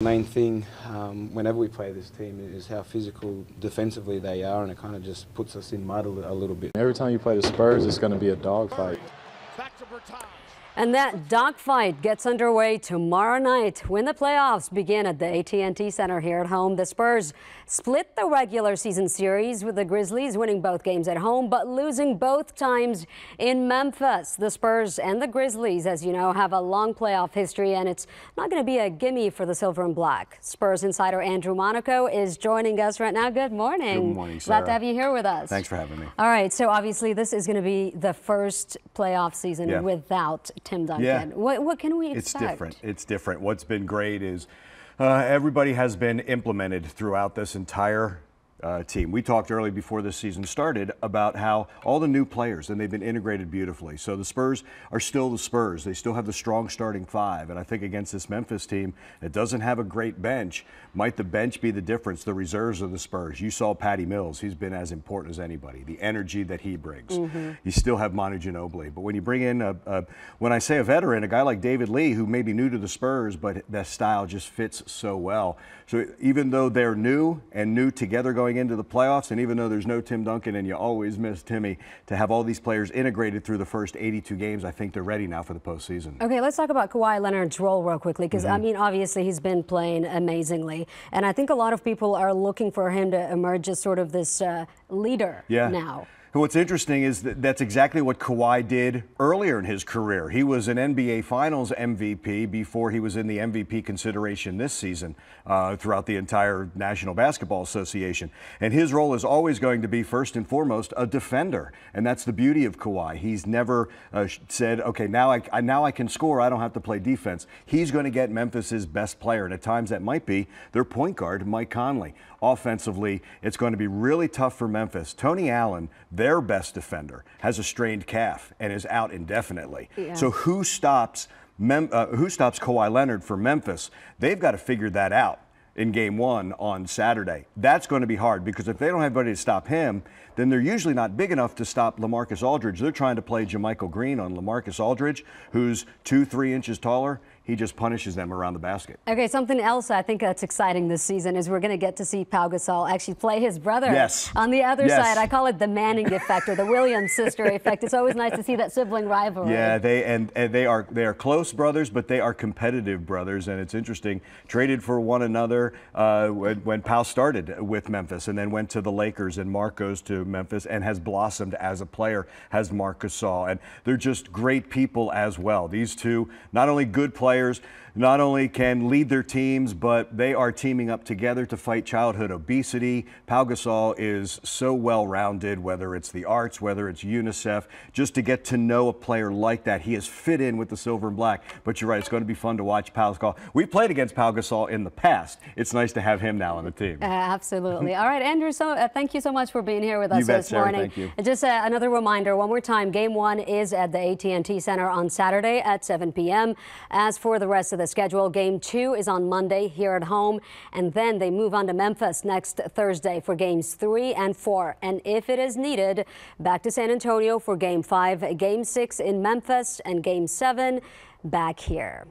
Main thing whenever we play this team is how physical defensively they are, and it kind of just puts us in mud a little bit. Every time you play the Spurs, it's going to be a dogfight. And that dogfight gets underway tomorrow night when the playoffs begin at the AT&T Center here at home. The Spurs split the regular season series with the Grizzlies, winning both games at home but losing both times in Memphis. The Spurs and the Grizzlies, as you know, have a long playoff history, and it's not going to be a gimme for the silver and black. Spurs insider Andrew Monaco is joining us right now. Good morning. Good morning, Sarah. Glad to have you here with us. Thanks for having me. All right, so obviously this is going to be the first playoff season without Tim Duncan. Yeah. What can we expect? It's different. It's different. What's been great is everybody has been implemented throughout this entire team. We talked early before this season started about how all the new players, and they've been integrated beautifully. So the Spurs are still the Spurs. They still have the strong starting five. And I think against this Memphis team that doesn't have a great bench, might the bench be the difference, the reserves of the Spurs? You saw Patty Mills. He's been as important as anybody, the energy that he brings. You still have Manu Ginobili. But when you bring in, when I say a veteran, a guy like David Lee, who may be new to the Spurs, but that style just fits so well. So even though they're new and new together going into the playoffs, and even though there's no Tim Duncan, and you always miss Timmy, to have all these players integrated through the first 82 games, I think they're ready now for the postseason. Okay, let's talk about Kawhi Leonard's role real quickly, because I mean, obviously he's been playing amazingly, and I think a lot of people are looking for him to emerge as sort of this leader now. And what's interesting is that that's exactly what Kawhi did earlier in his career. He was an NBA Finals MVP before he was in the MVP consideration this season throughout the entire National Basketball Association. And his role is always going to be, first and foremost, a defender. And that's the beauty of Kawhi. He's never said, okay, now I can score, I don't have to play defense. He's going to get Memphis's best player, and at times that might be their point guard, Mike Conley. Offensively, it's going to be really tough for Memphis. Tony Allen, their best defender, has a strained calf and is out indefinitely. So who stops Kawhi Leonard for Memphis? They've got to figure that out in game one on Saturday. That's going to be hard, because if they don't have anybody to stop him, then they're usually not big enough to stop LaMarcus Aldridge. They're trying to play JaMychal Green on LaMarcus Aldridge, who's 2-3 inches taller. He just punishes them around the basket. Okay, something else I think that's exciting this season is we're going to get to see Pau Gasol actually play his brother on the other side. I call it the Manning effect, or the Williams sister effect. It's always nice to see that sibling rivalry. Yeah, they are close brothers, but they are competitive brothers, and it's interesting. Traded for one another when Pau started with Memphis, and then went to the Lakers, and Mark goes to Memphis and has blossomed as a player, has Marc Gasol, and they're just great people as well. These two, not only good players, not only can lead their teams, but they are teaming up together to fight childhood obesity. Pau Gasol is so well-rounded, whether it's the arts, whether it's UNICEF, just to get to know a player like that. He has fit in with the silver and black, but you're right, it's going to be fun to watch Pau Gasol. We played against Pau Gasol in the past. It's nice to have him now on the team. Absolutely. All right, Andrew, thank you so much for being here with us this morning. Thank you. Just another reminder, one more time, Game 1 is at the AT&T Center on Saturday at 7 p.m. As for the rest of the schedule, Game 2 is on Monday here at home, and then they move on to Memphis next Thursday for Games 3 and 4. And if it is needed, back to San Antonio for Game 5, Game 6 in Memphis, and Game 7 back here.